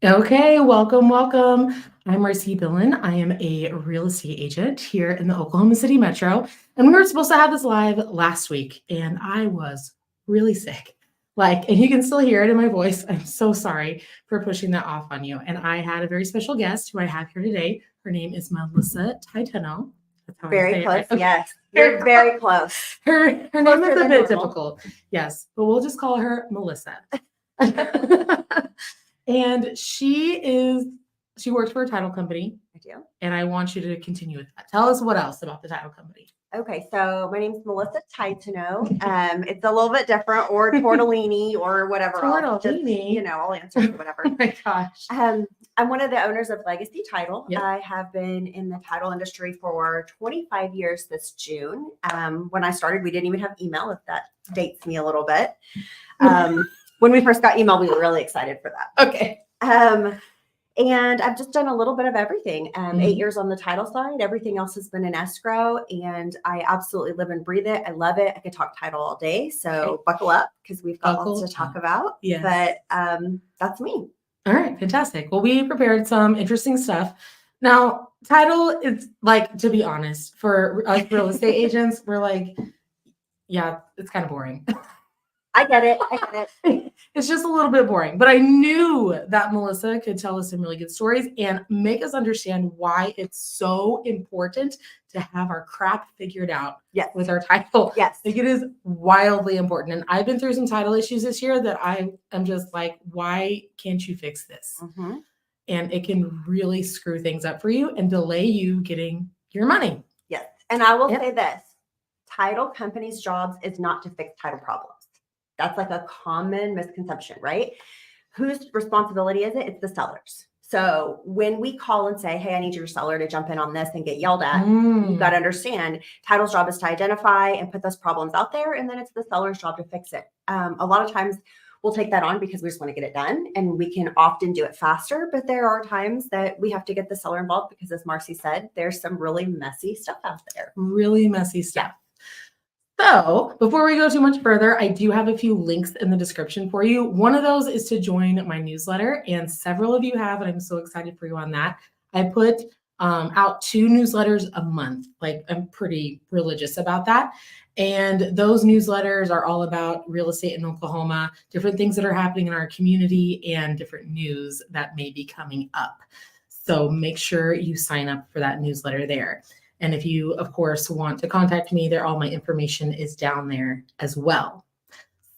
Okay, welcome, welcome. I'm Marcy Billen. I am a real estate agent here in the Oklahoma City Metro. And we were supposed to have this live last week, and I was really sick. And you can still hear it in my voice. I'm so sorry for pushing that off on you. And I had a very special guest who I have here today. Her name is Melissa Titano. That's how I Very say it, close. right? Okay. Yes. You're very close. Her name is Closer a than bit normal. difficult. Yes, but we'll just call her Melissa. And she works for a title company, I do. and I want you to continue with that. Tell us what else about the title company. Okay, so my name is Melissa Titano. It's a little bit different, or Tortellini, or whatever else. Just, Tortellini. I'll answer to whatever. Oh my gosh. I'm one of the owners of Legacy Title. Yep. I have been in the title industry for 25 years this June. When I started, we didn't even have email, if that dates me a little bit. When we first got email, we were really excited for that. Okay. And I've just done a little bit of everything. 8 years on the title side. Everything else has been in escrow, and I absolutely live and breathe it. I love it. I could talk title all day. So buckle up, because we've got lots to talk about. Yes. But that's me. All right, fantastic. Well, we prepared some interesting stuff. Now, title is to be honest, for us real estate agents, we're like, yeah, it's kind of boring. I get it. It's just a little bit boring, but I knew that Melissa could tell us some really good stories and make us understand why it's so important to have our crap figured out with our title. Yes. Like, it is wildly important. And I've been through some title issues this year that I am just like, why can't you fix this? Mm-hmm. And it can really screw things up for you and delay you getting your money. Yes. And I will say this, title companies' jobs is not to fix title problems. That's like a common misconception, right? Whose responsibility is it? It's the sellers. So when we call and say, hey, I need your seller to jump in on this and get yelled at, you've got to understand title's job is to identify and put those problems out there. And then it's the seller's job to fix it. A lot of times we'll take that on because we just want to get it done, and we can often do it faster. But there are times that we have to get the seller involved because, as Marcy said, there's some really messy stuff out there. Really messy stuff. So before we go too much further, I do have a few links in the description for you. One of those is to join my newsletter, and several of you have, and I'm so excited for you on that. I put out 2 newsletters a month. I'm pretty religious about that. And those newsletters are all about real estate in Oklahoma, different things that are happening in our community, and different news that may be coming up. So make sure you sign up for that newsletter there. And if you, of course, want to contact me, all my information is down there as well.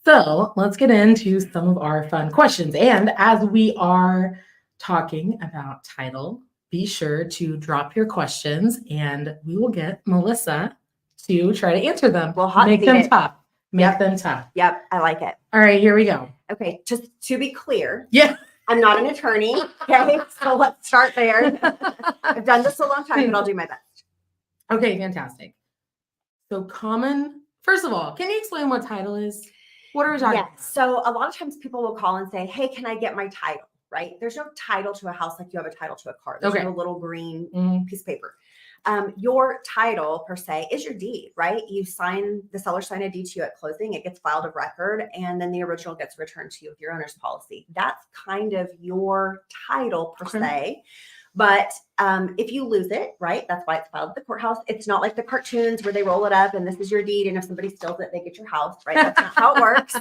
So let's get into some of our fun questions. And as we are talking about title, be sure to drop your questions, and we will get Melissa to try to answer them. We'll make them tough. Make them tough. Yep, I like it. All right, here we go. Okay, just to be clear. Yeah. I'm not an attorney. Okay, so let's start there. I've done this a long time, but I'll do my best. Okay, fantastic. So first of all, can you explain what title is? What are we talking about? So a lot of times people will call and say, hey, can I get my title? Right? There's no title to a house like you have a title to a car. There's no little green piece of paper. Your title per se is your deed, right? The seller sign a deed to you at closing, it gets filed of record, and then the original gets returned to you with your owner's policy. That's kind of your title per se. But if you lose it, right, that's why it's filed at the courthouse. It's not like the cartoons where they roll it up and this is your deed, and if somebody steals it, they get your house, right? That's not how it works.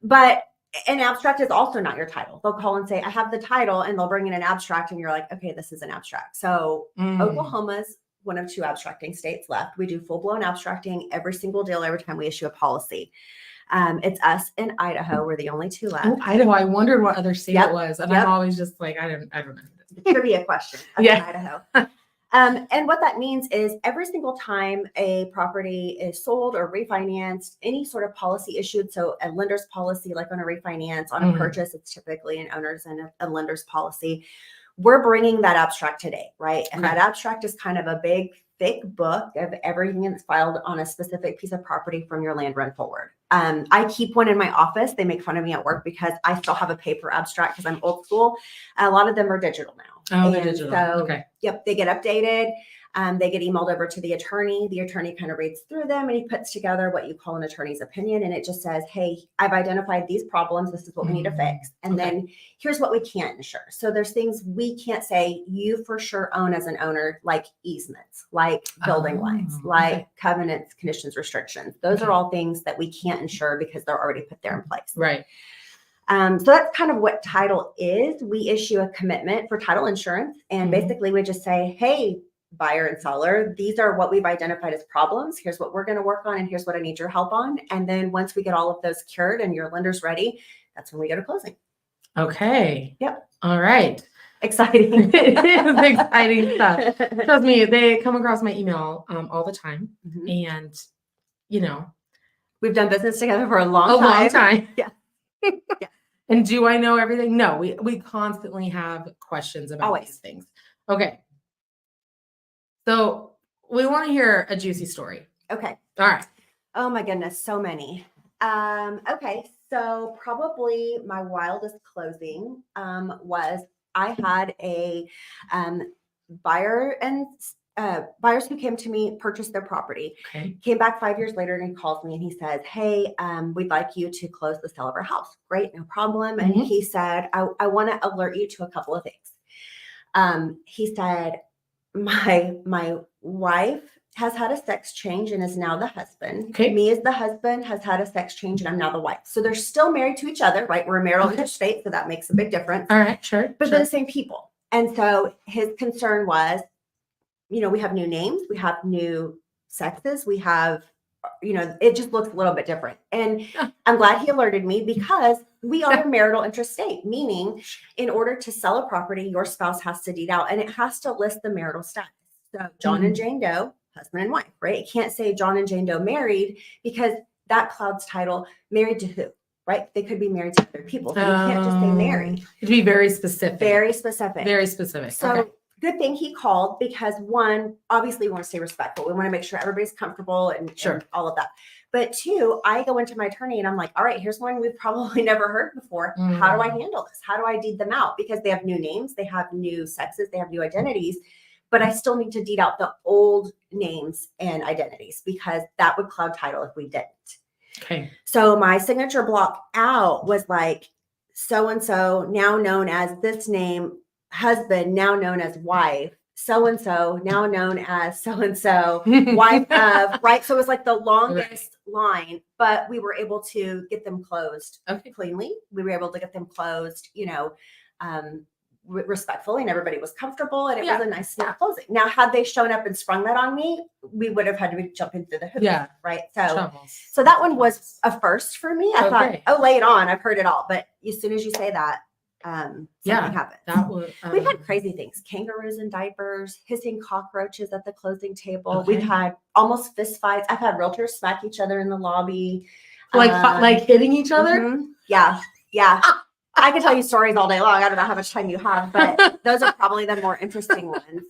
But an abstract is also not your title. They'll call and say, I have the title, and they'll bring in an abstract, and you're like, okay, this is an abstract. So Oklahoma's one of 2 abstracting states left. We do full-blown abstracting every single deal, every time we issue a policy. It's us and Idaho. We're the only 2 left. Oh, Idaho. I wondered what other state it was. And I'm always just like, I don't know. Trivia question. Idaho. And what that means is every single time a property is sold or refinanced, any sort of policy issued, so a lender's policy, like on a refinance, on a purchase, it's typically an owner's and a lender's policy. We're bringing that abstract today, right? And that abstract is kind of a big, thick book of everything that's filed on a specific piece of property from your land run forward. I keep one in my office. They make fun of me at work because I still have a paper abstract because I'm old school. A lot of them are digital now. Oh, they're digital. So, yep, they get updated. They get emailed over to the attorney. The attorney kind of reads through them and he puts together what you call an attorney's opinion. And it just says, hey, I've identified these problems. This is what we need to fix. And then here's what we can't insure. So there's things we can't say you for sure own as an owner, like easements, like building lines, like covenants, conditions, restrictions. Those are all things that we can't insure because they're already put there in place. Right. So that's kind of what title is. We issue a commitment for title insurance. And basically we just say, hey, buyer and seller, these are what we've identified as problems. Here's what we're going to work on. And here's what I need your help on. And then once we get all of those cured and your lender's ready, that's when we go to closing. Okay. Yep. All right. Exciting. It's exciting stuff. Trust me, they come across my email all the time. And, you know, we've done business together for a long time. Yeah. Yeah. And do I know everything? No, we constantly have questions about these things. Okay. So we want to hear a juicy story. Okay. All right. Oh my goodness. So many. Okay. So probably my wildest closing was I had a buyer and buyers who came to me, purchased their property, came back 5 years later and he calls me and he says, hey, we'd like you to close the sale of our house. Great, no problem. And he said, I want to alert you to a couple of things. He said, my wife has had a sex change and is now the husband. Me as the husband has had a sex change and I'm now the wife. So they're still married to each other, right? We're a marital interstate, so that makes a big difference. All right, sure. But they're the same people. And so his concern was, you know, we have new names, we have new sexes, we have, you know, it just looks a little bit different. And I'm glad he alerted me because we are a marital interstate, meaning in order to sell a property, your spouse has to deed out and it has to list the marital status. So John and Jane Doe, husband and wife, right? It can't say John and Jane Doe married because that clouds title. Married to who? Right? They could be married to other people. So you can't just say married. It'd be very specific. Very specific. Very specific. So good thing he called because one, obviously we want to stay respectful. We want to make sure everybody's comfortable and all of that. But two, I go into my attorney and I'm like, all right, here's one we've probably never heard before. How do I handle this? How do I deed them out? Because they have new names, they have new sexes, they have new identities, but I still need to deed out the old names and identities because that would cloud title if we didn't. Okay. So my signature block out was like, so-and-so now known as this name, husband now known as wife, so-and-so now known as so-and-so, wife of, right? So it was like the longest line, but we were able to get them closed cleanly. We were able to get them closed, you know, respectfully, and everybody was comfortable and it was a nice smooth closing. Now, had they shown up and sprung that on me, we would have had to be jumping through the hoops. Right. So that one was a first for me. I thought, oh, lay it on. I've heard it all. But as soon as you say that, something happens. That would, we've had crazy things: kangaroos in diapers, hissing cockroaches at the closing table. We've had almost fist fights. I've had realtors smack each other in the lobby, like hitting each other. Yeah. I could tell you stories all day long. I don't know how much time you have, but those are probably the more interesting ones.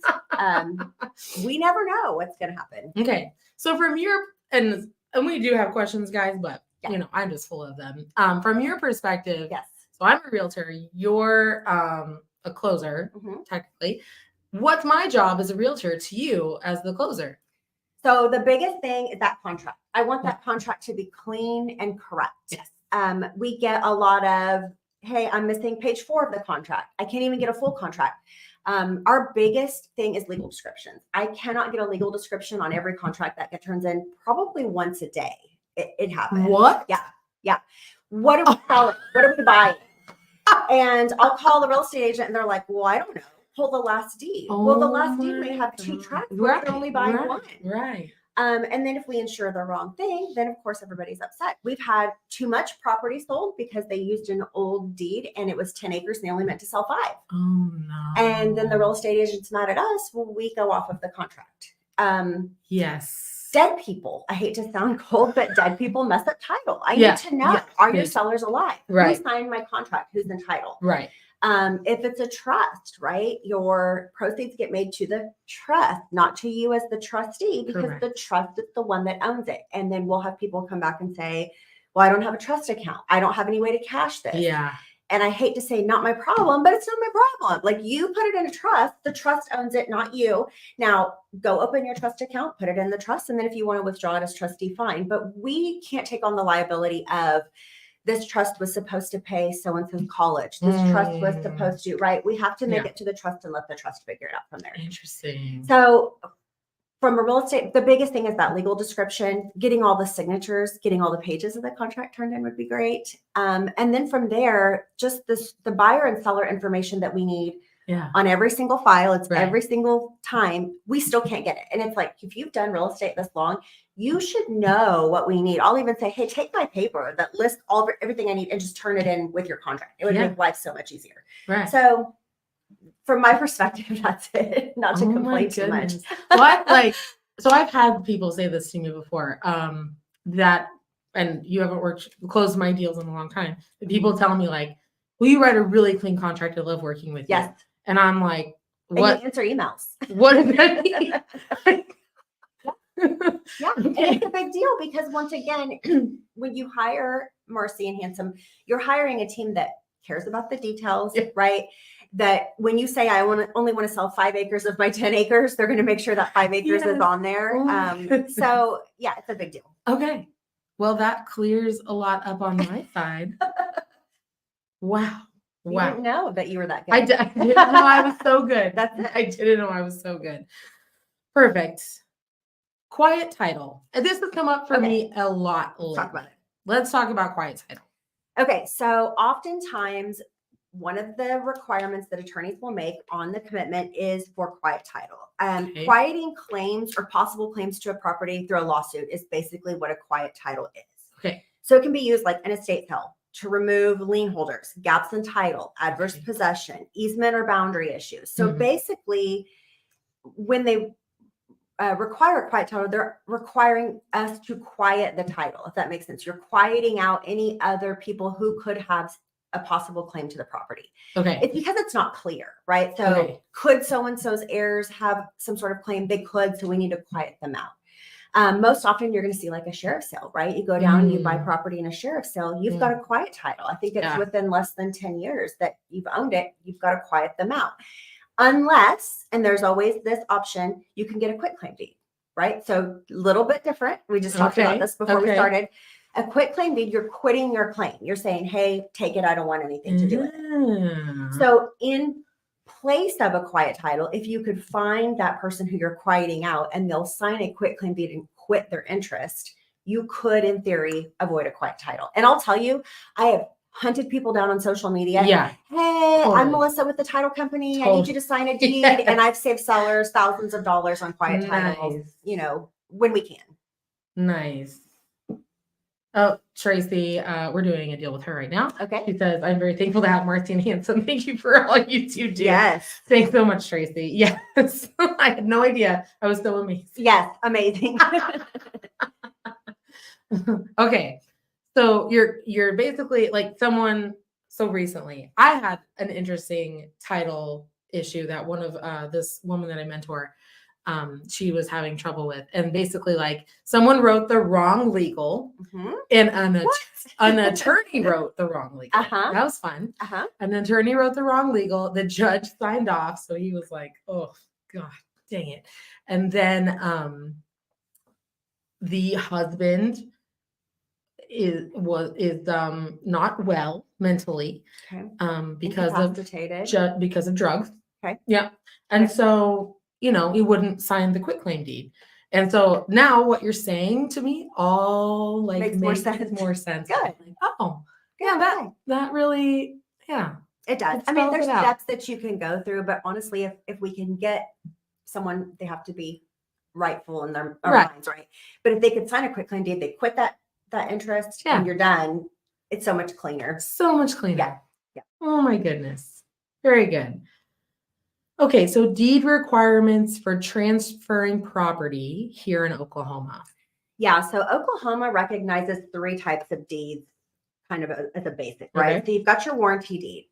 We never know what's going to happen. Okay, so from your and we do have questions, guys, but you know I'm just full of them. From your perspective, yes. So I'm a realtor. You're a closer, technically. What's my job as a realtor to you as the closer? So the biggest thing is that contract. I want that contract to be clean and correct. Yes. We get a lot of, hey, I'm missing page 4 of the contract. I can't even get a full contract. Our biggest thing is legal descriptions. I cannot get a legal description on every contract that turns in probably once a day. It happens. What? Yeah. What are we selling? What are we buying? And I'll call the real estate agent and they're like, well, I don't know. Pull the last deed. Well, the last deed may have 2 tracks. We're only buying 1. Right. And then if we insure the wrong thing, then of course everybody's upset. We've had too much property sold because they used an old deed and it was 10 acres and they only meant to sell 5. Oh no. And then the real estate agent's mad at us. Well, we go off of the contract. Yes. Dead people. I hate to sound cold, but dead people mess up title. I need to know, are your sellers alive? Right. Who signed my contract? Who's entitled? Right. If it's a trust, right, your proceeds get made to the trust, not to you as the trustee, because the trust is the one that owns it. And then we'll have people come back and say, well, I don't have a trust account. I don't have any way to cash this. Yeah. And I hate to say not my problem, but it's not my problem. Like, you put it in a trust, the trust owns it, not you. Now go open your trust account, put it in the trust. And then if you want to withdraw it as trustee, fine. But we can't take on the liability of, this trust was supposed to pay so-and-so's college. This trust was supposed to, right? We have to make it to the trust and let the trust figure it out from there. Interesting. So from a real estate, the biggest thing is that legal description, getting all the signatures, getting all the pages of the contract turned in would be great. And then from there, just the buyer and seller information that we need on every single file. It's every single time. We still can't get it. And it's like, if you've done real estate this long, you should know what we need. I'll even say, hey, take my paper that lists everything I need and just turn it in with your contract. It would make life so much easier. Right. So from my perspective, that's it. Not to complain too much. What? So I've had people say this to me before, that, and you haven't closed my deals in a long time. People tell me like, will you write a really clean contract? I love working with you. And I'm like, what? And you answer emails. What does that mean? And it's a big deal because, once again, when you hire Marcy and Handsome, you're hiring a team that cares about the details, right? That when you say, I only want to sell 5 acres of my 10 acres, they're going to make sure that 5 acres is on there. So yeah, it's a big deal. Okay. Well, that clears a lot up on my side. Wow. You didn't know that you were that good. I didn't know I was so good. That's it. I didn't know I was so good. Perfect. Quiet title. And this has come up for me a lot. Let's talk about it. Let's talk about quiet title. Okay. So oftentimes, one of the requirements that attorneys will make on the commitment is for quiet title. Quieting claims or possible claims to a property through a lawsuit is basically what a quiet title is. Okay. So it can be used like an estate sale to remove lien holders, gaps in title, adverse possession, easement or boundary issues. So basically, when they require a quiet title, they're requiring us to quiet the title, if that makes sense. You're quieting out any other people who could have a possible claim to the property. Okay. It's because it's not clear, right? So could so-and-so's heirs have some sort of claim? They could, so we need to quiet them out. Most often you're going to see like a sheriff's sale, right? You go down and you buy property in a sheriff's sale. You've got a quiet title. I think it's within less than 10 years that you've owned it. You've got to quiet them out. Unless, and there's always this option, you can get a quitclaim deed, right? So a little bit different. We just talked about this before we started. A quitclaim deed, you're quitting your claim. You're saying, hey, take it. I don't want anything to do with it. So in place of a quiet title, if you could find that person who you're quieting out and they'll sign a quitclaim deed and quit their interest, you could, in theory, avoid a quiet title. And I'll tell you, I have hunted people down on social media. Hey, I'm Melissa with the title company. I need you to sign a deed. And I've saved sellers thousands of dollars on quiet titles, when we can. Nice. Oh, Tracy, we're doing a deal with her right now. Okay. She says, I'm very thankful to have Marcy and Handsome. Thank you for all you two do. Yes. Thanks so much, Tracy. Yes. I had no idea. I was so amazed. Yes. Amazing. Okay. So you're basically like someone. So recently I had an interesting title issue that one of this woman that I mentor, she was having trouble with. And basically like someone wrote the wrong legal and an attorney wrote the wrong legal. That was fun. An attorney wrote the wrong legal. The judge signed off. So he was like, oh God, dang it. And then the husband is not well mentally because of drugs. And so he wouldn't sign the quitclaim deed. And so now what you're saying to me all like makes more sense. Good. Like, oh yeah, that really it does. I mean, there's steps that you can go through, but honestly, if we can get someone, they have to be rightful in their minds, right? But if they could sign a quitclaim deed, they quit that interest and you're done. It's so much cleaner. Yeah. Oh my goodness. Very good. Okay. So deed requirements for transferring property here in Oklahoma. Yeah. So Oklahoma recognizes 3 types of deeds kind of as a basic, right? So you've got your warranty deed,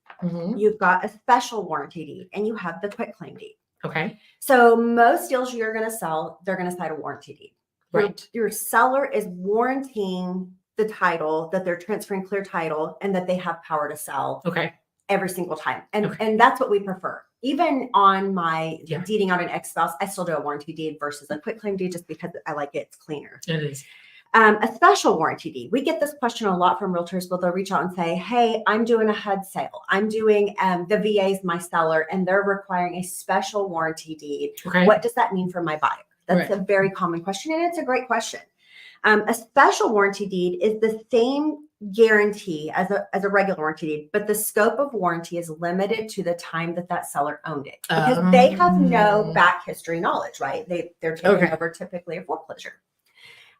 you've got a special warranty deed, and you have the quitclaim deed. Okay. So most deals you're going to sell, they're going to sign a warranty deed. Right. Your seller is warranting the title, that they're transferring clear title, and that they have power to sell every single time. And that's what we prefer. Even on my deeding out an ex-spouse, I still do a warranty deed versus a quitclaim deed just because I like it. It's cleaner. It is. A special warranty deed. We get this question a lot from realtors, but they'll reach out and say, hey, I'm doing a HUD sale. I'm doing the VA's my seller, and they're requiring a special warranty deed. What does that mean for my buyer? That's a very common question, and it's a great question. A special warranty deed is the same guarantee as a regular warranty deed, but the scope of warranty is limited to the time that seller owned it, because they have no back history knowledge, right? They're taking over typically a foreclosure.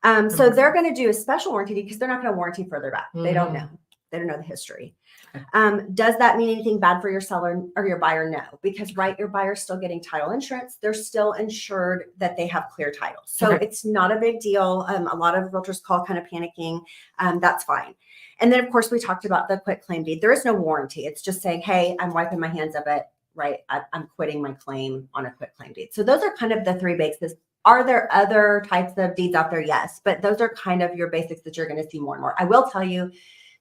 So they're going to do a special warranty deed because they're not going to warranty further back. They don't know. They don't know the history. Does that mean anything bad for your seller or your buyer? No, because your buyer's still getting title insurance. They're still insured that they have clear title. So it's not a big deal. A lot of realtors call kind of panicking. That's fine. And then of course we talked about the quitclaim deed. There is no warranty. It's just saying, hey, I'm wiping my hands of it. Right. I'm quitting my claim on a quitclaim deed. So those are kind of the three bases. Are there other types of deeds out there? Yes, but those are kind of your basics that you're going to see more and more. I will tell you,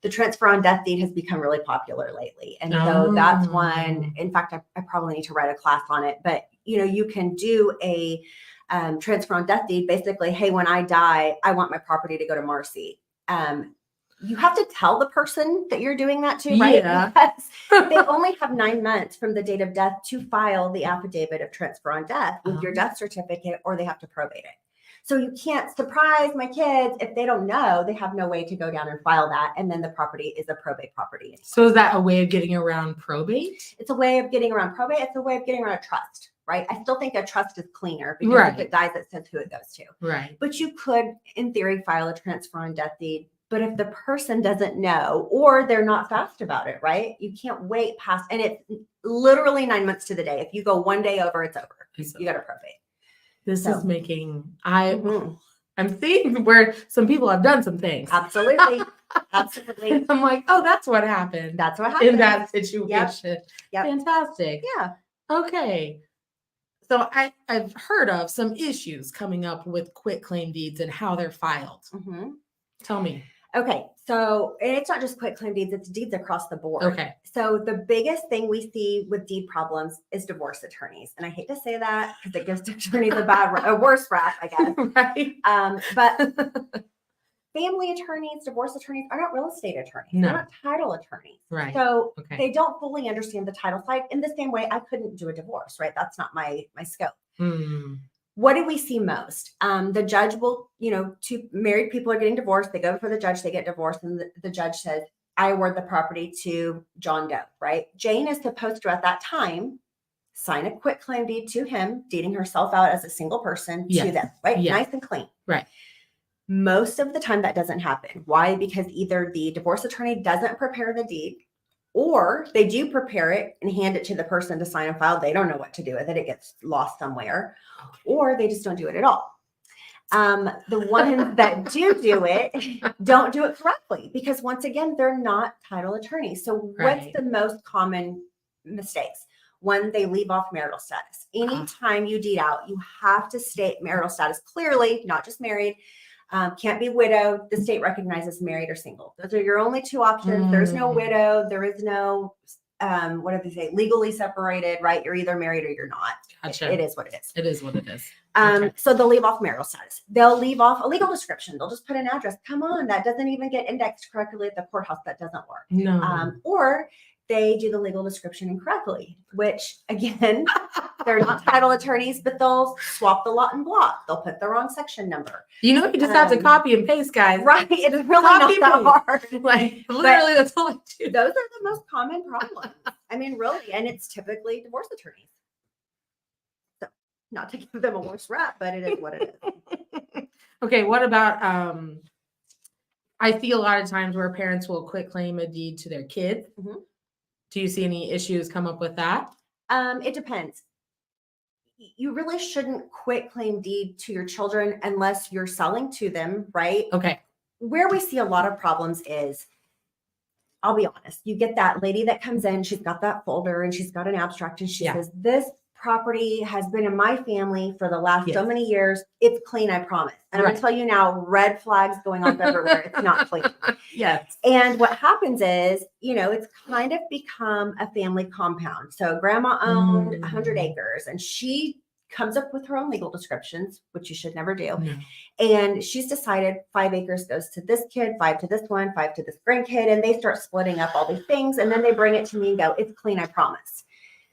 the transfer on death deed has become really popular lately. And so that's one, in fact, I probably need to write a class on it, but you can do a transfer on death deed. Basically, hey, when I die, I want my property to go to Marcy. You have to tell the person that you're doing that to, right? Yeah. Because they only have 9 months from the date of death to file the affidavit of transfer on death with your death certificate, or they have to probate it. So you can't surprise my kids if they don't know. They have no way to go down and file that. And then the property is a probate property. So is that a way of getting around probate? It's a way of getting around probate. It's a way of getting around a trust, right? I still think a trust is cleaner because if it dies, it says who it goes to. Right. But you could, in theory, file a transfer on death deed. But if the person doesn't know, or they're not fast about it, right? You can't wait past, and it's literally 9 months to the day. If you go one day over, it's over. You got to probate. This is making, I'm seeing where some people have done some things. Absolutely. Absolutely. I'm like, oh, that's what happened. That's what happened. In that situation. Yep. Fantastic. Yeah. Okay. So I've heard of some issues coming up with quitclaim deeds and how they're filed. Tell me. Okay. So, and it's not just quitclaim deeds, it's deeds across the board. Okay. So the biggest thing we see with deed problems is divorce attorneys. And I hate to say that because it gives attorneys a worse rap, I guess. Right. But family attorneys, divorce attorneys are not real estate attorneys. No. They're not title attorneys. Right. So they don't fully understand the title side. In the same way, I couldn't do a divorce, right? That's not my scope. What do we see most? The judge will, two married people are getting divorced. They go before the judge, they get divorced, and the judge says, I award the property to John Doe, right? Jane is supposed to, at that time, sign a quitclaim deed to him, deeding herself out as a single person to them, right? Nice and clean. Right. Most of the time that doesn't happen. Why? Because either the divorce attorney doesn't prepare the deed, or they do prepare it and hand it to the person to sign and file. They don't know what to do with it. It gets lost somewhere, or they just don't do it at all. The ones that do it, don't do it correctly because once again, they're not title attorneys. So what's the most common mistakes? One, they leave off marital status. Anytime you deed out, you have to state marital status clearly, not just married. Can't be widowed. The state recognizes married or single. Those are your only two options. There's no widow. There is no, what do they say? Legally separated, right? You're either married or you're not. Gotcha. It is what it is. It is what it is. So they'll leave off marital status. They'll leave off a legal description. They'll just put an address. Come on, that doesn't even get indexed correctly at the courthouse. That doesn't work. No. Or they do the legal description incorrectly, which again, they're not title attorneys, but they'll swap the lot and block. They'll put the wrong section number. You just have to copy and paste, guys. Right. It is really not that hard. Like literally, that's all I do. Those are the most common problems. I mean, really, and it's typically divorce attorneys. So, not to give them a worse rap, but it is what it is. Okay. What about? I see a lot of times where parents will quitclaim a deed to their kids. Do you see any issues come up with that? It depends. You really shouldn't quitclaim deed to your children unless you're selling to them, right? Okay. Where we see a lot of problems is, I'll be honest, you get that lady that comes in, she's got that folder and she's got an abstract and she says, this property has been in my family for the last so Yes. many years. It's clean, I promise. And I'm Right. going to tell you now, red flags going off everywhere. It's not clean. Yes. And what happens is, it's kind of become a family compound. So grandma owned 100 acres and she comes up with her own legal descriptions, which you should never do. No. And she's decided 5 acres goes to this kid, 5 to this one, 5 to this grandkid. And they start splitting up all these things. And then they bring it to me and go, it's clean, I promise.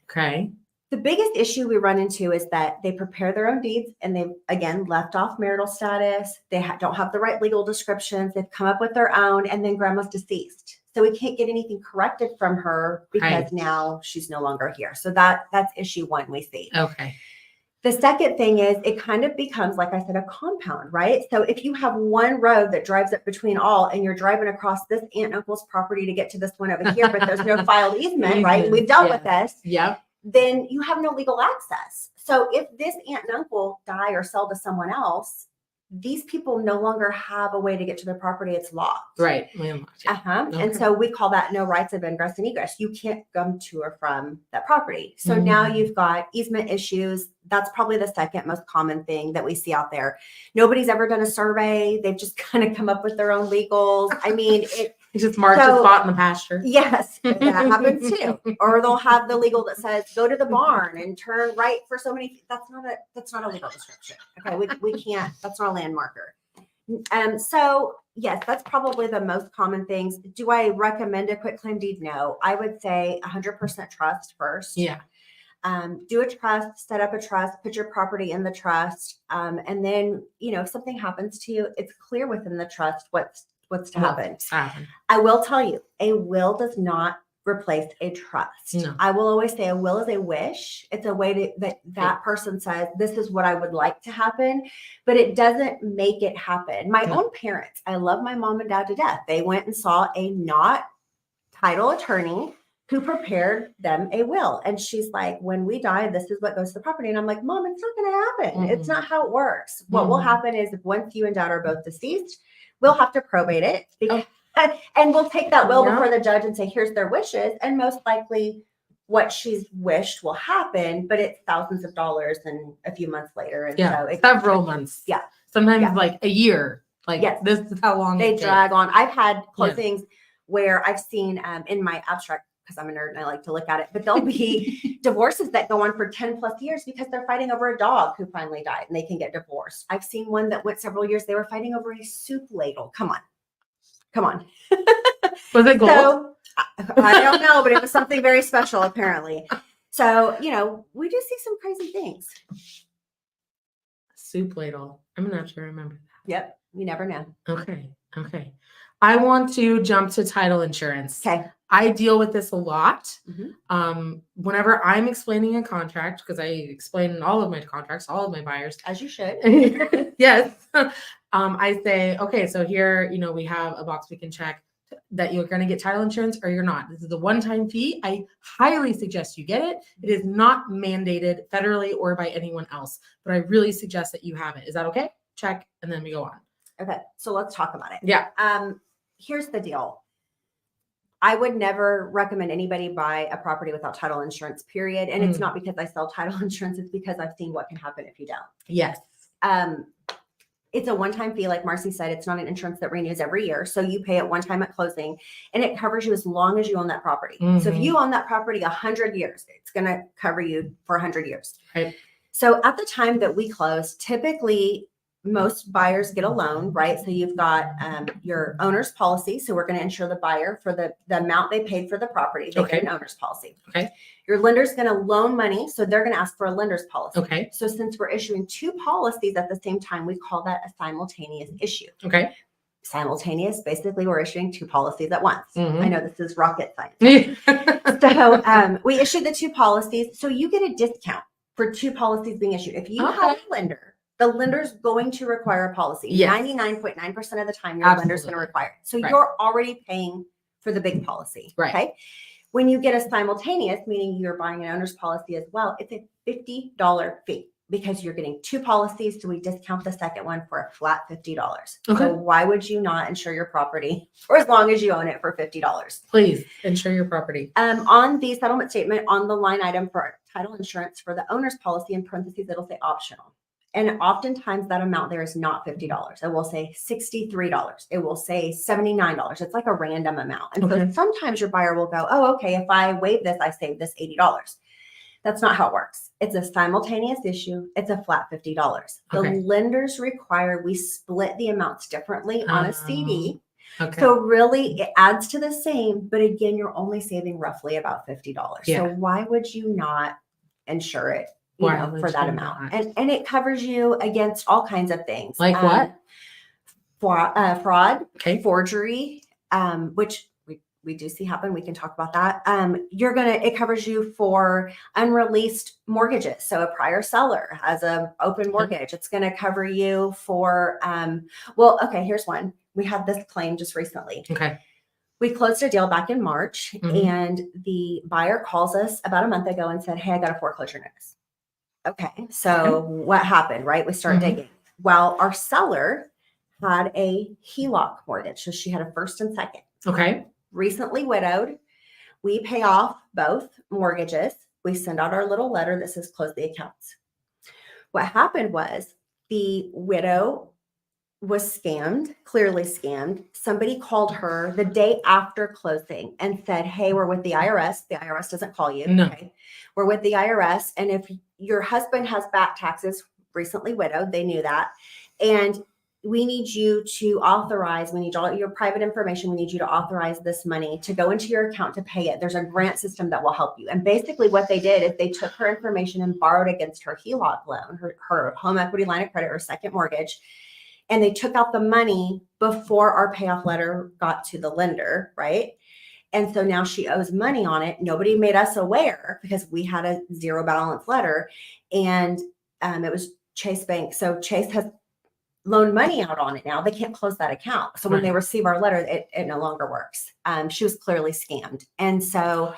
Okay. The biggest issue we run into is that they prepare their own deeds and they've, again, left off marital status. They don't have the right legal descriptions. They've come up with their own, and then grandma's deceased. So we can't get anything corrected from her because now she's no longer here. So that's issue one we see. Okay. The second thing is it kind of becomes, like I said, a compound, right? So if you have one road that drives up between all and you're driving across this aunt and uncle's property to get to this one over here, but there's no filed easement, right? We've dealt with this. Yeah. Then you have no legal access. So if this aunt and uncle die or sell to someone else, these people no longer have a way to get to their property. It's locked. Right. Landlocked. Yeah. Okay. And so we call that no rights of ingress and egress. You can't come to or from that property. So now you've got easement issues. That's probably the second most common thing that we see out there. Nobody's ever done a survey. They've just kind of come up with their own legals. I mean, It's just marked a spot in the pasture. Yes, that happens too. Or they'll have the legal that says go to the barn and turn right for so many. That's not a legal description. Okay, we can't. That's not a landmarker. So yes, that's probably the most common things. Do I recommend a quitclaim deed? No, I would say 100% trust first. Yeah. Do a trust, set up a trust, put your property in the trust, and then if something happens to you, it's clear within the trust what's to happen. I will tell you, a will does not replace a trust. No. I will always say a will is a wish. It's a way that person says, this is what I would like to happen, but it doesn't make it happen. My own parents, I love my mom and dad to death. They went and saw a not title attorney who prepared them a will. And she's like, when we die, this is what goes to the property. And I'm like, Mom, it's not going to happen. It's not how it works. What will happen is if once you and dad are both deceased, we'll have to probate it and we'll take that will before the judge and say, here's their wishes. And most likely what she's wished will happen, but it's thousands of dollars and a few months later. And so it's several months. Yeah. Sometimes like a year. Like this is how long they drag on. I've had closings where I've seen in my abstract, because I'm a nerd and I like to look at it, but there'll be divorces that go on for 10 plus years because they're fighting over a dog who finally died and they can get divorced. I've seen one that went several years. They were fighting over a soup ladle. Come on. Was it gold? So, I don't know, but it was something very special apparently. So, we do see some crazy things. Soup ladle. I'm not sure I remember that. Yep. You never know. Okay. I want to jump to title insurance. Okay. I deal with this a lot. Whenever I'm explaining a contract, because I explain all of my contracts, all of my buyers. As you should. Yes. I say, okay, so here, we have a box we can check that you're going to get title insurance or you're not. This is a one-time fee. I highly suggest you get it. It is not mandated federally or by anyone else, but I really suggest that you have it. Is that okay? Check. And then we go on. Okay. So let's talk about it. Yeah. Here's the deal. I would never recommend anybody buy a property without title insurance, period. And it's not because I sell title insurance. It's because I've seen what can happen if you don't. Yes. It's a one-time fee. Like Marcy said, it's not an insurance that renews every year. So you pay it one time at closing and it covers you as long as you own that property. So if you own that property 100 years, it's going to cover you for 100 years. Right. So at the time that we close, typically most buyers get a loan, right? So you've got your owner's policy. So we're going to insure the buyer for the amount they paid for the property. They get an owner's policy. Okay. Your lender's going to loan money. So they're going to ask for a lender's policy. Okay. So since we're issuing two policies at the same time, we call that a simultaneous issue. Okay. Simultaneous, basically we're issuing two policies at once. I know this is rocket science. So we issued the two policies. So you get a discount for two policies being issued. If you have a lender, the lender's going to require a policy. 99.9% of the time, your lender's going to require it. So you're already paying for the big policy. Right. Okay. When you get a simultaneous, meaning you're buying an owner's policy as well, it's a $50 fee because you're getting two policies. So we discount the second one for a flat $50. Okay. So why would you not insure your property for as long as you own it for $50? Please insure your property. On the settlement statement, on the line item for title insurance for the owner's policy, in parentheses, it'll say optional. And oftentimes that amount there is not $50. It will say $63. It will say $79. It's like a random amount. And so sometimes your buyer will go, oh, okay, if I waive this, I save this $80. That's not how it works. It's a simultaneous issue. It's a flat $50. The lenders require we split the amounts differently on a CD. So really it adds to the same, but again, you're only saving roughly about $50. So why would you not insure it, for that amount? And it covers you against all kinds of things. Like what? Fraud, forgery, which we do see happen. We can talk about that. It covers you for unreleased mortgages. So a prior seller has an open mortgage. It's going to cover you for, here's one. We had this claim just recently. We closed a deal back in March and the buyer calls us about a month ago and said, hey, I got a foreclosure notice. Okay. So what happened, right? We start digging. Well, our seller had a HELOC mortgage. So she had a first and second. Recently widowed. We pay off both mortgages. We send out our little letter that says close the accounts. What happened was the widow was scammed, clearly scammed. Somebody called her the day after closing and said, hey, we're with the IRS. The IRS doesn't call you. No. Okay. We're with the IRS. And if your husband has back taxes, recently widowed, they knew that. And we need you to authorize, we need all your private information. We need you to authorize this money to go into your account to pay it. There's a grant system that will help you. And basically what they did is they took her information and borrowed against her HELOC loan, her home equity line of credit or second mortgage. And they took out the money before our payoff letter got to the lender, right? And so now she owes money on it. Nobody made us aware because we had a zero balance letter. And it was Chase Bank. So Chase has loaned money out on it now. They can't close that account. So when they receive our letter, it no longer works. She was clearly scammed. And so,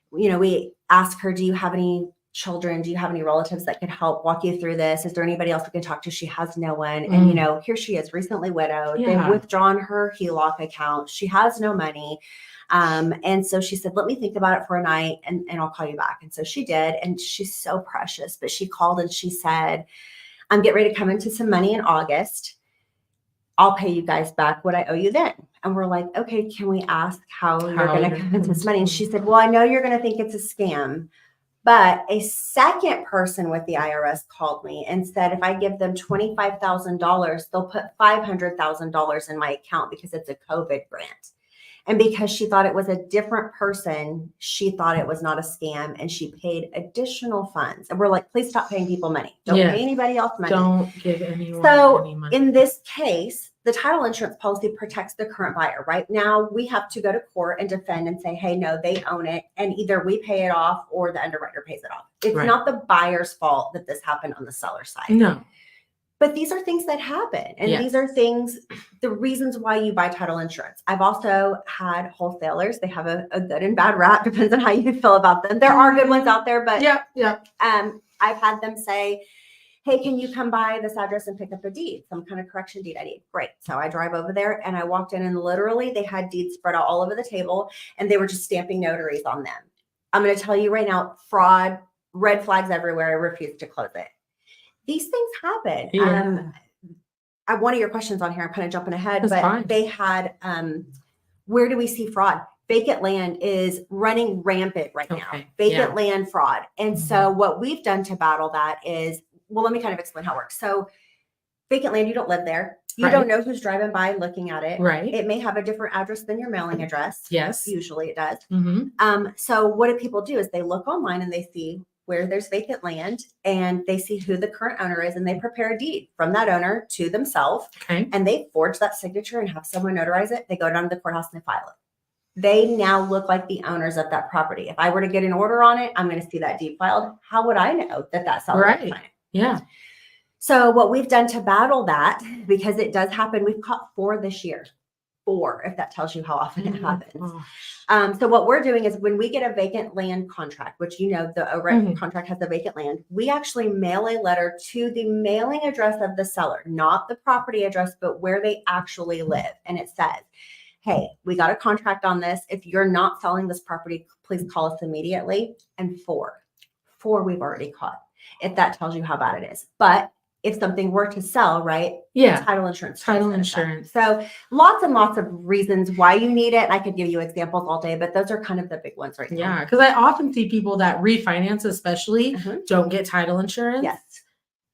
we asked her, do you have any children? Do you have any relatives that could help walk you through this? Is there anybody else we can talk to? She has no one. And, here she is, recently widowed. They've withdrawn her HELOC account. She has no money. And so she said, let me think about it for a night and I'll call you back. And so she did. And she's so precious. But she called and she said, I'm getting ready to come into some money in August. I'll pay you guys back what I owe you then. And we're like, okay, can we ask how you're going to come into this money? And she said, well, I know you're going to think it's a scam, but a second person with the IRS called me and said, if I give them $25,000, they'll put $500,000 in my account because it's a COVID grant. And because she thought it was a different person, she thought it was not a scam and she paid additional funds. And we're like, please stop paying people money. Don't pay anybody else money. Don't give anyone any money. In this case, the title insurance policy protects the current buyer. Right now, we have to go to court and defend and say, hey, no, they own it. And either we pay it off or the underwriter pays it off. It's not the buyer's fault that this happened on the seller side. No. But these are things that happen. And these are things, the reasons why you buy title insurance. I've also had wholesalers. They have a good and bad rap, depends on how you feel about them. There are good ones out there, but I've had them say, hey, can you come by this address and pick up a deed, some kind of correction deed I need? Great. So I drive over there and I walked in and literally they had deeds spread out all over the table and they were just stamping notaries on them. I'm going to tell you right now, fraud, red flags everywhere. I refuse to close it. These things happen. I have one of your questions on here. I'm kind of jumping ahead, they had, where do we see fraud? Vacant land is running rampant right now. Vacant land fraud. And so what we've done to battle that is, well, let me kind of explain how it works. So vacant land, you don't live there. You don't know who's driving by looking at it. It may have a different address than your mailing address. Yes. Usually it does. So what do people do is they look online and they see where there's vacant land and they see who the current owner is and they prepare a deed from that owner to themselves and they forge that signature and have someone notarize it. They go down to the courthouse and they file it. They now look like the owners of that property. If I were to get an order on it, I'm going to see that deed filed. How would I know that that's seller? So what we've done to battle that, because it does happen, we've caught 4 this year. 4, if that tells you how often it happens. So what we're doing is when we get a vacant land contract, which the contract has a vacant land, we actually mail a letter to the mailing address of the seller, not the property address, but where they actually live. And it says, hey, we got a contract on this. If you're not selling this property, please call us immediately. And 4 before we've already caught, if that tells you how bad it is. But if something were to sell, right? Yeah. Title insurance. Title insurance. So lots and lots of reasons why you need it. I could give you examples all day, but those are kind of the big ones right now. Yeah. Because I often see people that refinance, especially, don't get title insurance. Yes.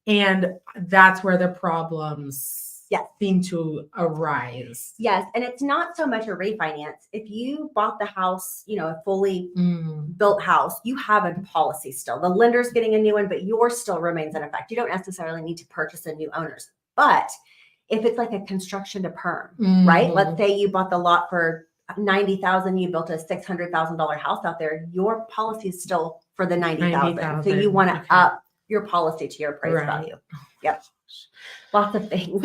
And that's where the problems seem to arise. Yes. And it's not so much a refinance. If you bought the house, a fully built house, you have a policy still. The lender's getting a new one, but yours still remains in effect. You don't necessarily need to purchase a new owner's. But if it's like a construction to perm, right? Let's say you bought the lot for $90,000, you built a $600,000 house out there, your policy is still for the $90,000. So you want to up your policy to your appraised value. Yep. Lots of things.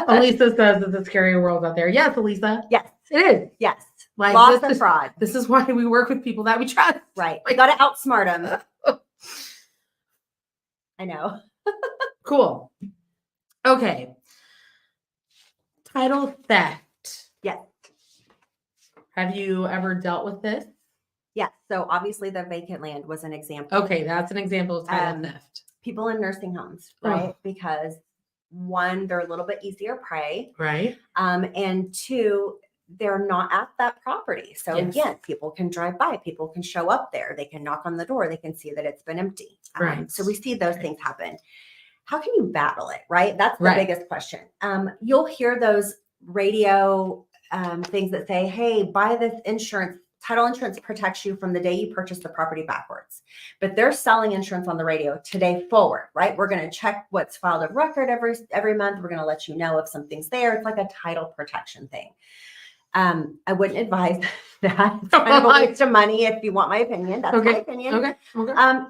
Elisa says it's a scary world out there. Yes, Elisa. Yes. It is. Yes. Like lots of fraud. This is why we work with people that we trust. Right. We got to outsmart them. I know. Cool. Okay. Title theft. Yes. Have you ever dealt with this? Yes. So obviously the vacant land was an example. Okay. That's an example of title theft. People in nursing homes, right? Because one, they're a little bit easier prey. Right. And two, they're not at that property. So again, people can drive by, people can show up there, they can knock on the door, they can see that it's been empty. Right. So we see those things happen. How can you battle it, right? That's the biggest question. You'll hear those radio things that say, hey, buy this insurance. Title insurance protects you from the day you purchase the property backwards. But they're selling insurance on the radio today forward, right? We're going to check what's filed of record every month. We're going to let you know if something's there. It's like a title protection thing. I wouldn't advise that. It's kind of a waste of money if you want my opinion. That's my opinion. Okay.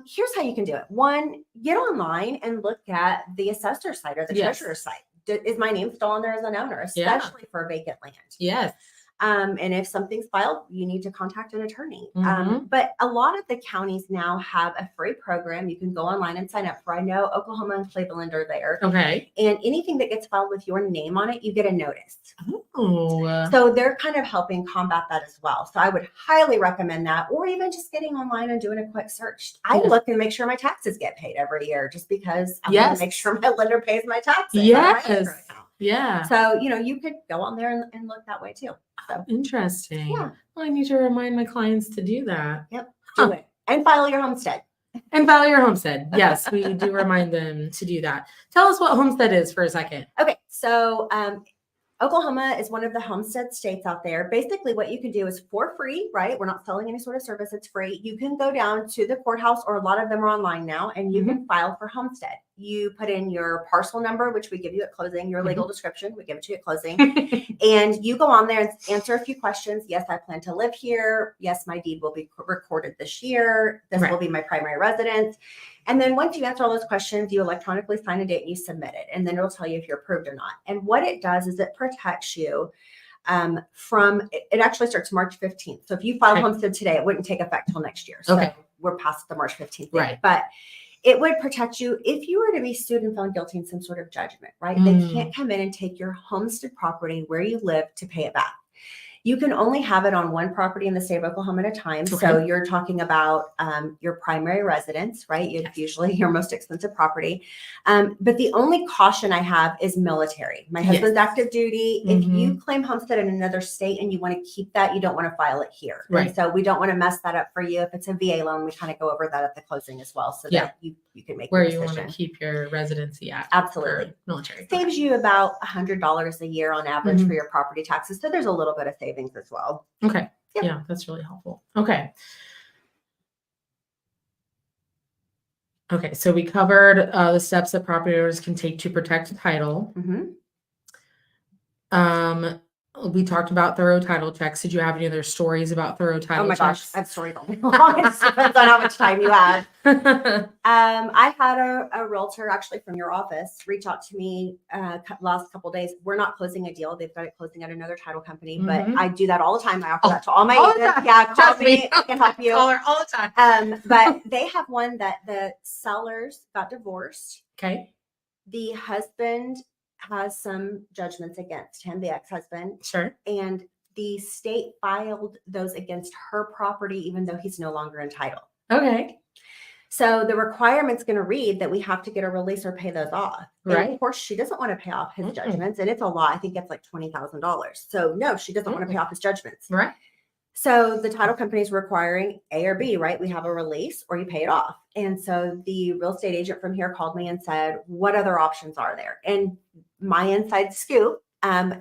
Here's how you can do it. One, get online and look at the assessor site or the treasurer's site. Is my name still on there as an owner, especially for vacant land? Yes. And if something's filed, you need to contact an attorney. But a lot of the counties now have a free program you can go online and sign up for. I know Oklahoma and Cleveland are there. Okay. And anything that gets filed with your name on it, you get a notice. Oh. So they're kind of helping combat that as well. So I would highly recommend that, or even just getting online and doing a quick search. I look and make sure my taxes get paid every year just because I want to make sure my lender pays my taxes. Yes. Yeah. So, you could go on there and look that way too. So interesting. Yeah. Well, I need to remind my clients to do that. Yep. Do it. And file your homestead. And file your homestead. Yes, we do remind them to do that. Tell us what homestead is for a second. Okay. So, Oklahoma is one of the homestead states out there. Basically, what you can do is for free, right? We're not selling any sort of service. It's free. You can go down to the courthouse, or a lot of them are online now, and you can file for homestead. You put in your parcel number, which we give you at closing, your legal description, we give it to you at closing. And you go on there and answer a few questions. Yes, I plan to live here. Yes, my deed will be recorded this year. This will be my primary residence. And then once you answer all those questions, you electronically sign a date and you submit it. And then it'll tell you if you're approved or not. And what it does is it protects you it actually starts March 15th. So if you file homestead today, it wouldn't take effect till next year. So we're past the March 15th date. Right. But it would protect you if you were to be sued and found guilty in some sort of judgment, right? They can't come in and take your homestead property where you live to pay it back. You can only have it on one property in the state of Oklahoma at a time. Okay. So you're talking about your primary residence, right? It's usually your most expensive property. But the only caution I have is military. My husband's active duty. If you claim homestead in another state and you want to keep that, you don't want to file it here. Right. And so we don't want to mess that up for you. If it's a VA loan, we kind of go over that at the closing as well. So that you can make where you want to keep your residency at. Absolutely. Military. Saves you about $100 a year on average for your property taxes. So there's a little bit of savings as well. Okay. Yep. Yeah, that's really helpful. Okay. Okay, so we covered the steps that property owners can take to protect title. We talked about thorough title checks. Did you have any other stories about thorough title checks? Oh my gosh, I have stories all day long. It depends on how much time you have. I had a realtor actually from your office reach out to me last couple of days. We're not closing a deal. They've got it closing at another title company, but I do that all the time. I offer that to all my agents. Yeah, call me. I can help you. Call her all the time. But they have one that the sellers got divorced. Okay. The husband has some judgments against him, the ex-husband. Sure. And the state filed those against her property, even though he's no longer entitled. Okay. So the requirement's going to read that we have to get a release or pay those off. Right. And of course, she doesn't want to pay off his judgments, and it's a lot. I think it's like $20,000. So no, she doesn't want to pay off his judgments. Right. So the title company is requiring A or B, right? We have a release or you pay it off. And so the real estate agent from here called me and said, what other options are there? And my inside scoop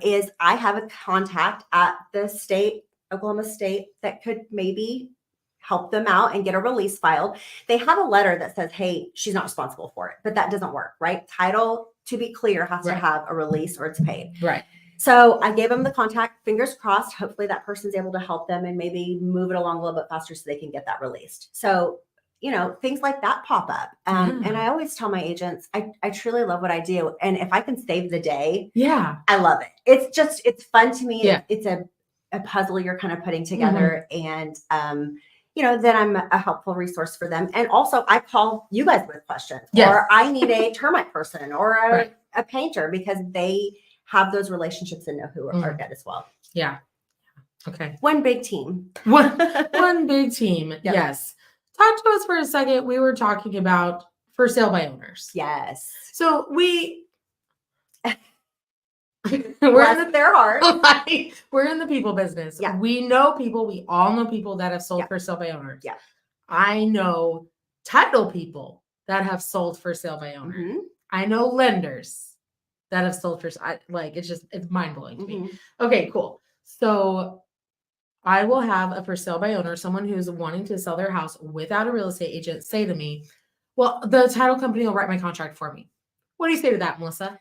is I have a contact at the state, Oklahoma State, that could maybe help them out and get a release filed. They have a letter that says, hey, she's not responsible for it, but that doesn't work, right? Title, to be clear, has to have a release or it's paid. Right. So I gave them the contact, fingers crossed. Hopefully that person's able to help them and maybe move it along a little bit faster so they can get that released. So, things like that pop up. And I always tell my agents, I truly love what I do. And if I can save the day, I love it. It's fun to me. Yeah. It's a puzzle you're kind of putting together. And, then I'm a helpful resource for them. And also I call you guys with questions, or I need a termite person or a painter, because they have those relationships and know who are good as well. Yeah. Okay. One big team. One big team. Yep. Yes. Talk to us for a second. We were talking about for sale by owners. Yes. So we're in their heart. We're in the people business. Yeah. We know people. We all know people that have sold for sale by owners. Yeah. I know title people that have sold for sale by owner. Mm-hmm. I know lenders that have sold for it's mind blowing to me. Okay, cool. So I will have a for sale by owner, someone who's wanting to sell their house without a real estate agent, say to me, well, the title company will write my contract for me. What do you say to that, Melissa?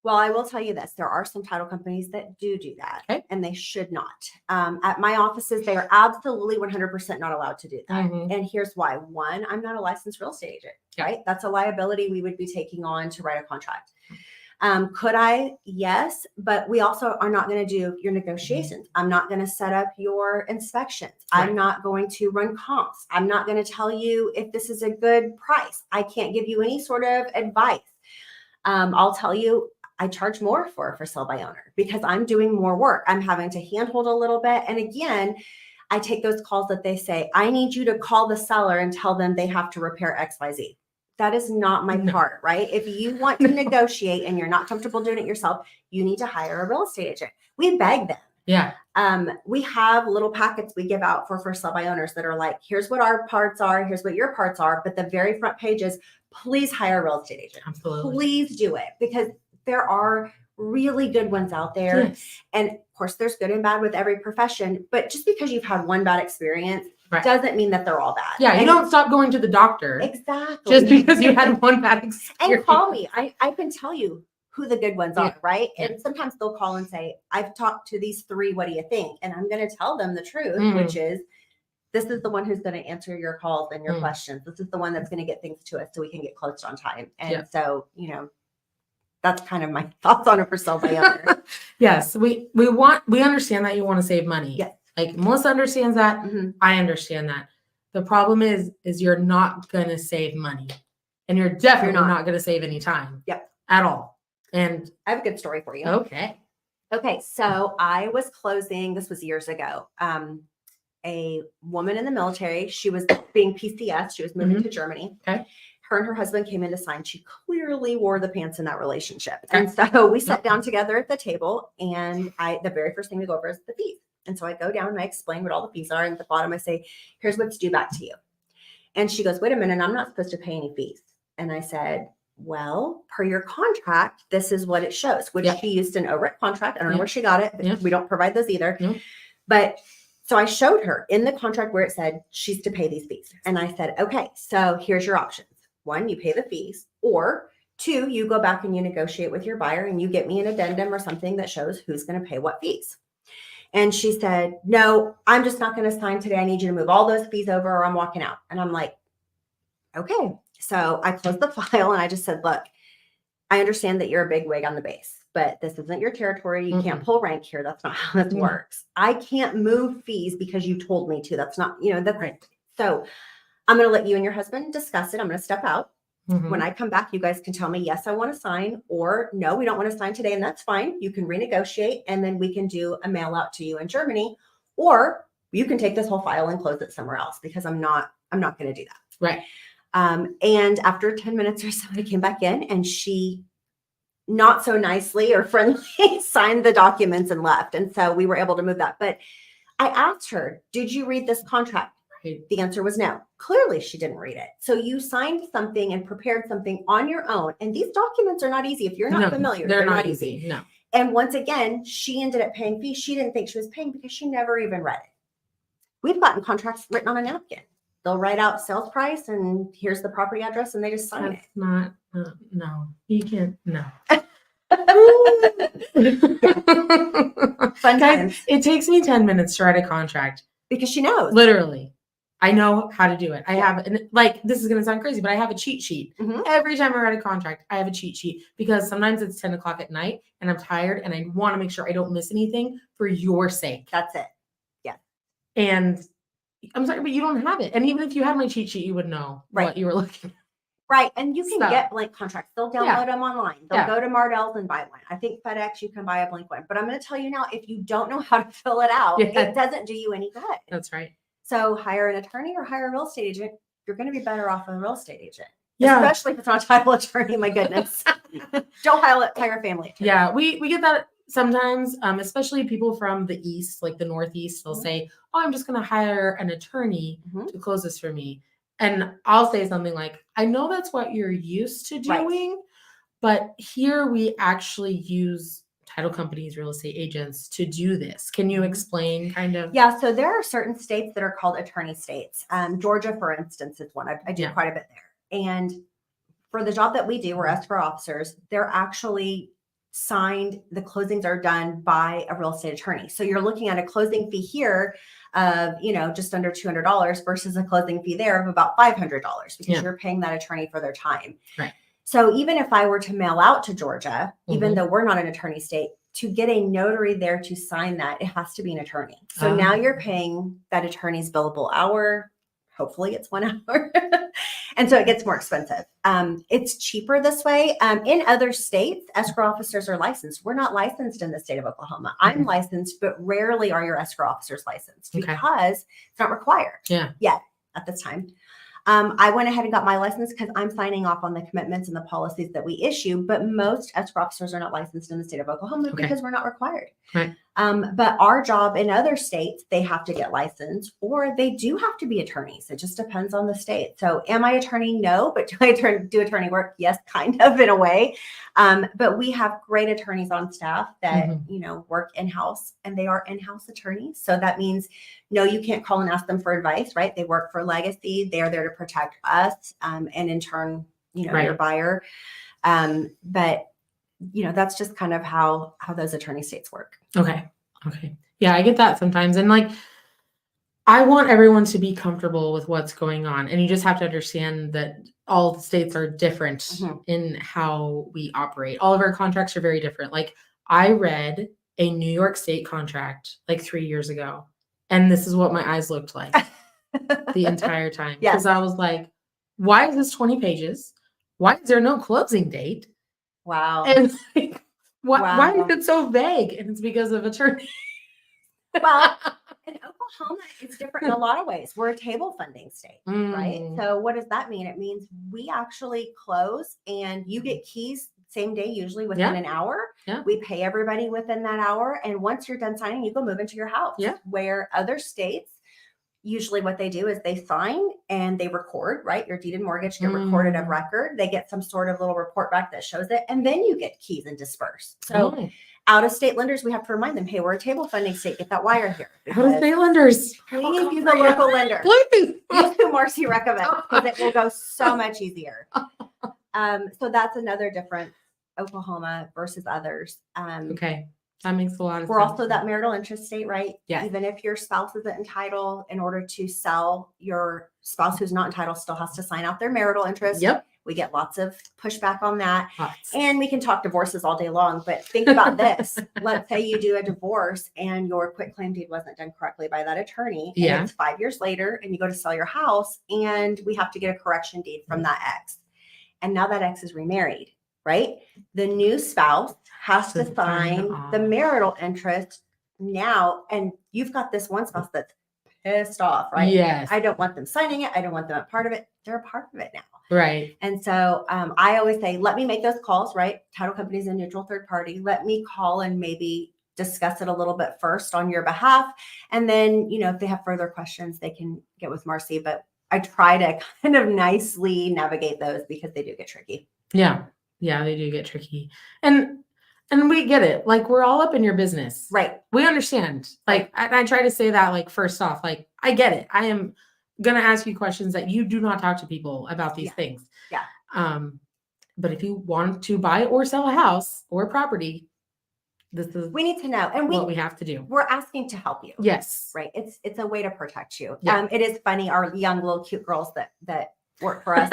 Well, I will tell you this. There are some title companies that do that, and they should not. At my offices, they are absolutely 100% not allowed to do that. Mm-hmm. And here's why. One, I'm not a licensed real estate agent, right? That's a liability we would be taking on to write a contract. Could I? Yes, but we also are not going to do your negotiations. I'm not going to set up your inspections. Right. I'm not going to run comps. I'm not going to tell you if this is a good price. I can't give you any sort of advice. I'll tell you, I charge more for sale by owner because I'm doing more work. I'm having to handhold a little bit. And again, I take those calls that they say, I need you to call the seller and tell them they have to repair XYZ. That is not my part, right? If you want to negotiate and you're not comfortable doing it yourself, you need to hire a real estate agent. We beg them. Yeah. We have little packets we give out for sale by owners that are like, here's what our parts are, here's what your parts are. But the very front page is, please hire a real estate agent. Absolutely. Please do it, because there are really good ones out there. Yes. And of course, there's good and bad with every profession. But just because you've had one bad experience doesn't mean that they're all bad. Yeah, you don't stop going to the doctor. Exactly. Just because you had one bad experience. And call me. I can tell you who the good ones are, right? Yeah. And sometimes they'll call and say, I've talked to these 3. What do you think? And I'm going to tell them the truth, which is, this is the one who's going to answer your calls and your questions. This is the one that's going to get things to us so we can get closed on time. And so, that's kind of my thoughts on it for sale by owner. Yes, we understand that you want to save money. Yes. Like Melissa understands that. Mm-hmm. I understand that. The problem is you're not going to save money, and you're definitely not going to save any time. Yep. At all. And I have a good story for you. Okay. So I was closing, this was years ago. A woman in the military, she was being PCS. She was moving to Germany. Okay. Her and her husband came in to sign. She clearly wore the pants in that relationship. Okay. And so we sat down together at the table, and the very first thing we go over is the fees. And so I go down and I explain what all the fees are. And at the bottom, I say, here's what's due back to you. And she goes, wait a minute, I'm not supposed to pay any fees. And I said, well, per your contract, this is what it shows, which she used an OREC contract. I don't know where she got it, but we don't provide those either. But so I showed her in the contract where it said she's to pay these fees. And I said, okay, so here's your options. 1, you pay the fees, or 2, you go back and you negotiate with your buyer and you get me an addendum or something that shows who's going to pay what fees. And she said, no, I'm just not going to sign today. I need you to move all those fees over or I'm walking out. And I'm like, okay. So I closed the file and I just said, look, I understand that you're a big wig on the base, but this isn't your territory. You can't pull rank here. That's not how this works. I can't move fees because you told me to. That's not, that's right. So I'm going to let you and your husband discuss it. I'm going to step out. When I come back, you guys can tell me, yes, I want to sign, or no, we don't want to sign today. And that's fine. You can renegotiate and then we can do a mail out to you in Germany, or you can take this whole file and close it somewhere else, because I'm not going to do that. Right. And after 10 minutes or so, I came back in and she not so nicely or friendly signed the documents and left. And so we were able to move that. But I asked her, did you read this contract? Right. The answer was no. Clearly, she didn't read it. So you signed something and prepared something on your own. And these documents are not easy. If you're not familiar, they're not easy. No. And once again, she ended up paying fees. She didn't think she was paying because she never even read it. We've gotten contracts written on a napkin. They'll write out sales price and here's the property address and they just sign it. Not, no, you can't, no. Fun times. It takes me 10 minutes to write a contract. Because she knows. Literally. I know how to do it. I have, and like, this is going to sound crazy, but I have a cheat sheet. Every time I write a contract, I have a cheat sheet because sometimes it's 10 o'clock at night and I'm tired and I want to make sure I don't miss anything for your sake. That's it. Yeah. And I'm sorry, but you don't have it. And even if you had my cheat sheet, you would know what you were looking at. Right. And you can get blank contracts. They'll download them online. They'll go to Mardell's and buy one. I think FedEx, you can buy a blank one. But I'm going to tell you now, if you don't know how to fill it out, it doesn't do you any good. That's right. So hire an attorney or hire a real estate agent. You're going to be better off with a real estate agent. Yeah. Especially if it's not a title attorney. My goodness. Don't hire a family attorney. Yeah. We get that sometimes, especially people from the East, like the Northeast, they'll say, oh, I'm just going to hire an attorney to close this for me. And I'll say something like, I know that's what you're used to doing, but here we actually use title companies, real estate agents to do this. Can you explain kind of? Yeah. So there are certain states that are called attorney states. Georgia, for instance, is one. I do quite a bit there. And for the job that we do, we're escrow officers, they're actually signed. The closings are done by a real estate attorney. So you're looking at a closing fee here of, just under $200 versus a closing fee there of about $500 because you're paying that attorney for their time. Right. So even if I were to mail out to Georgia, even though we're not an attorney state, to get a notary there to sign that, it has to be an attorney. So now you're paying that attorney's billable hour. Hopefully it's 1 hour. And so it gets more expensive. It's cheaper this way. In other states, escrow officers are licensed. We're not licensed in the state of Oklahoma. I'm licensed, but rarely are your escrow officers licensed because it's not required yet at this time. I went ahead and got my license because I'm signing off on the commitments and the policies that we issue, but most escrow officers are not licensed in the state of Oklahoma because we're not required. Right. But our job in other states, they have to get licensed or they do have to be attorneys. It just depends on the state. So am I attorney? No, but do I do attorney work? Yes, kind of in a way. But we have great attorneys on staff that, work in-house and they are in-house attorneys. So that means, no, you can't call and ask them for advice, right? They work for Legacy. They are there to protect us and in turn, your buyer. But that's just kind of how those attorney states work. Okay. Yeah, I get that sometimes. And like, I want everyone to be comfortable with what's going on. And you just have to understand that all the states are different in how we operate. All of our contracts are very different. Like I read a New York State contract like 3 years ago, and this is what my eyes looked like the entire time. Because I was like, why is this 20 pages? Why is there no closing date? Wow. And like, why is it so vague? And it's because of attorney. Well, in Oklahoma, it's different in a lot of ways. We're a table funding state, right? So what does that mean? It means we actually close and you get keys same day, usually within an hour. Yeah. We pay everybody within that hour. And once you're done signing, you go move into your house. Yeah. Where other states, usually what they do is they sign and they record, right? Your deed and mortgage get recorded of record. They get some sort of little report back that shows it. And then you get keys and disperse. So out of state lenders, we have to remind them, hey, we're a table funding state. Get that wire here. Out of state lenders. Please use a local lender. Please. Use who Marcy recommends because it will go so much easier. So that's another difference, Oklahoma versus others. Okay. That makes a lot of sense. We're also that marital interest state, right? Yeah. Even if your spouse isn't entitled, in order to sell, your spouse who's not entitled still has to sign out their marital interest. Yep. We get lots of pushback on that. And we can talk divorces all day long, but think about this. Let's say you do a divorce and your quitclaim deed wasn't done correctly by that attorney. And it's 5 years later and you go to sell your house and we have to get a correction deed from that ex. And now that ex is remarried, right? The new spouse has to sign the marital interest now. And you've got this one spouse that's pissed off, right? Yes. I don't want them signing it. I don't want them a part of it. They're a part of it now. Right. And so I always say, let me make those calls, right? Title company is a neutral third party. Let me call and maybe discuss it a little bit first on your behalf. And then, if they have further questions, they can get with Marcy. But I try to kind of nicely navigate those because they do get tricky. Yeah. Yeah, they do get tricky. And we get it. Like, we're all up in your business. Right. We understand. Like, I try to say that, like, first off, like, I get it. I am going to ask you questions that you do not talk to people about these things. Yeah. But if you want to buy or sell a house or a property, we need to know. And what we have to do. We're asking to help you. Yes. Right. It's a way to protect you. Yeah. It is funny. Our young little cute girls that work for us,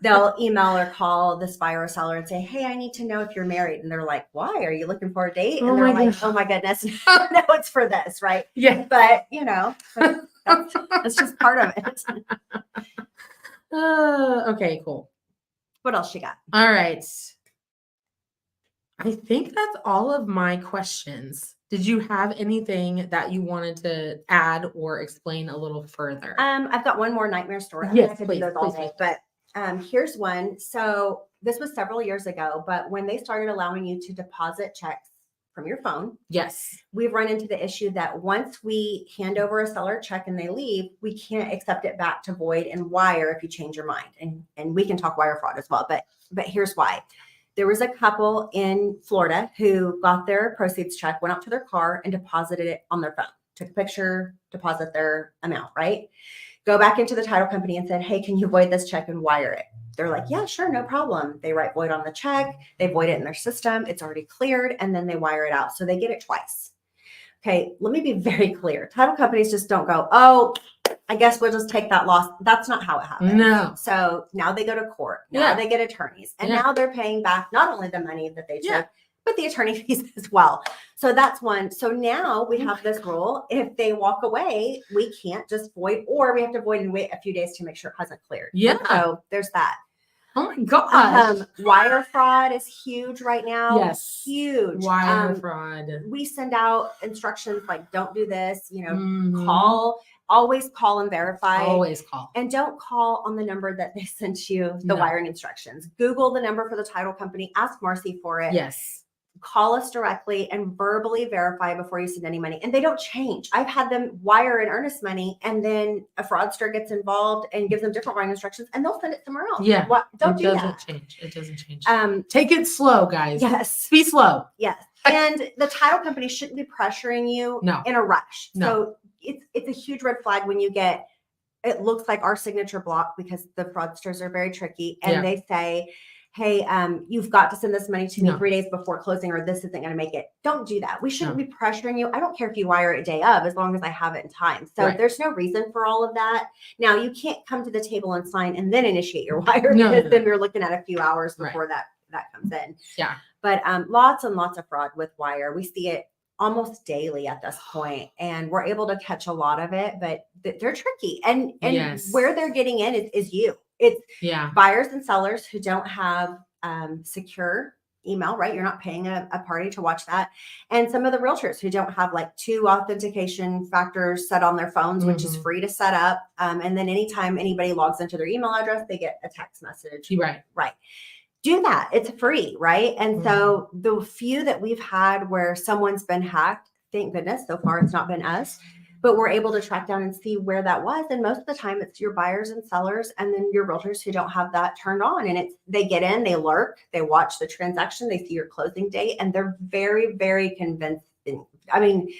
they'll email or call this buyer or seller and say, hey, I need to know if you're married. And they're like, why? Are you looking for a date? And they're like, oh my goodness. No, it's for this. Right. Yeah. But that's just part of it. Okay, cool. What else you got? All right. I think that's all of my questions. Did you have anything that you wanted to add or explain a little further? I've got one more nightmare story. Yes, I could please, do those all day, but here's one. So this was several years ago, but when they started allowing you to deposit checks from your phone, yes, we've run into the issue that once we hand over a seller check and they leave, we can't accept it back to void and wire if you change your mind. And we can talk wire fraud as well, but here's why. There was a couple in Florida who got their proceeds check, went out to their car and deposited it on their phone, took a picture, deposit their amount, right? Go back into the title company and said, hey, can you void this check and wire it? They're like, yeah, sure, no problem. They write void on the check, they void it in their system, it's already cleared, and then they wire it out. So they get it twice. Okay, let me be very clear. Title companies just don't go, oh, I guess we'll just take that loss. That's not how it happens. No. So now they go to court. Now they get attorneys. And now they're paying back not only the money that they took, but the attorney fees as well. So that's one. So now we have this rule. If they walk away, we can't just void, or we have to void and wait a few days to make sure it hasn't cleared. Yeah. And so there's that. Oh my gosh. Wire fraud is huge right now. Yes. Huge. Wire fraud. We send out instructions like, don't do this, call. Always call and verify. Always call. And don't call on the number that they sent you the wiring instructions. Google the number for the title company. Ask Marcy for it. Yes. Call us directly and verbally verify before you send any money. And they don't change. I've had them wire in earnest money and then a fraudster gets involved and gives them different wiring instructions and they'll send it somewhere else. Yeah. Don't do that. It doesn't change. It doesn't change. Take it slow, guys. Yes. Be slow. Yes. And the title company shouldn't be pressuring you in a rush. No. So it's a huge red flag when you get, it looks like our signature block because the fraudsters are very tricky. And they say, hey, you've got to send this money to me 3 days before closing or this isn't going to make it. Don't do that. We shouldn't be pressuring you. I don't care if you wire it day of as long as I have it in time. So there's no reason for all of that. Now you can't come to the table and sign and then initiate your wire because then you're looking at a few hours before that comes in. Yeah. But lots and lots of fraud with wire. We see it almost daily at this point, and we're able to catch a lot of it, but they're tricky. And where they're getting in is you. It's buyers and sellers who don't have secure email, right? You're not paying a party to watch that. And some of the realtors who don't have like 2 authentication factors set on their phones, which is free to set up. And then anytime anybody logs into their email address, they get a text message. Right. Do that. It's free, right? And so the few that we've had where someone's been hacked, thank goodness, so far it's not been us, but we're able to track down and see where that was. And most of the time it's your buyers and sellers and then your realtors who don't have that turned on. And they get in, they lurk, they watch the transaction, they see your closing date, and they're very, very convincing. I mean,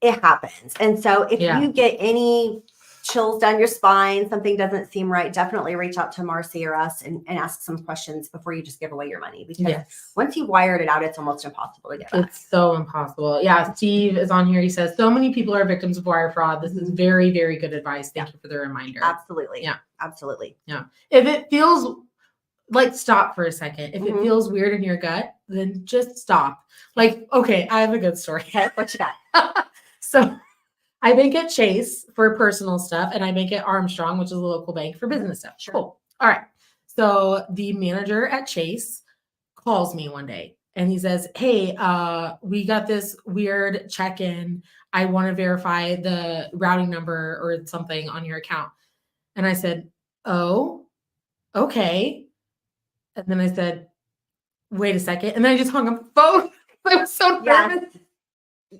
it happens. And so if you get any chills down your spine, something doesn't seem right, definitely reach out to Marcy or us and ask some questions before you just give away your money. Because once you've wired it out, it's almost impossible to get back. It's so impossible. Yeah, Steve is on here. He says, so many people are victims of wire fraud. This is very, very good advice. Thank you for the reminder. Absolutely. Yeah. Absolutely. Yeah. If it feels like, stop for a second. If it feels weird in your gut, then just stop. Like, okay, I have a good story. Okay, what you got? So I bank at Chase for personal stuff, and I bank at Armstrong, which is a local bank, for business stuff. Sure. Cool. All right. So the manager at Chase calls me one day, and he says, hey, we got this weird check-in. I want to verify the routing number or something on your account. And I said, oh, okay. And then I said, wait a second. And then I just hung up the phone. I was so nervous. Yes.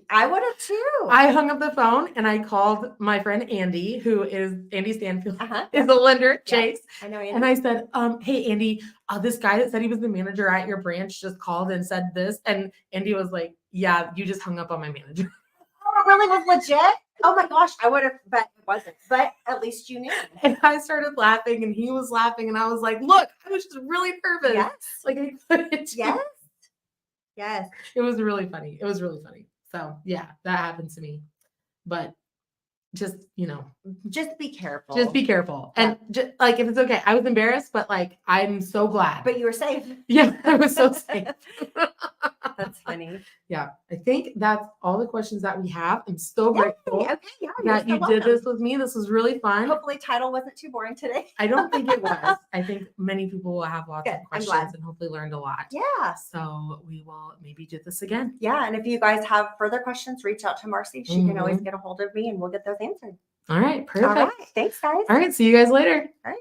I would have too. I hung up the phone and I called my friend Andy, who is Andy Stanfield, is a lender at Chase. I know Andy. And I said, hey, Andy, this guy that said he was the manager at your branch just called and said this. And Andy was like, yeah, you just hung up on my manager. Oh, it really was legit? Oh my gosh, I would have bet it wasn't, but at least you knew. And I started laughing and he was laughing and I was like, look, I was just really nervous. Yes. Like I couldn't. Yes. Yes. It was really funny. It was really funny. So yeah, that happened to me. But just, just be careful. Just be careful. And just, like, if it's okay, I was embarrassed, but like, I'm so glad. But you were safe. Yeah, I was so safe. That's funny. Yeah, I think that's all the questions that we have. I'm so grateful that you did this with me. This was really fun. Hopefully title wasn't too boring today. I don't think it was. I think many people will have lots of questions and hopefully learned a lot. Yeah. So we will maybe do this again. Yeah. And if you guys have further questions, reach out to Marcy. She can always get a hold of me and we'll get those answered. All right. Perfect. All right. Thanks, guys. All right. See you guys later. All right.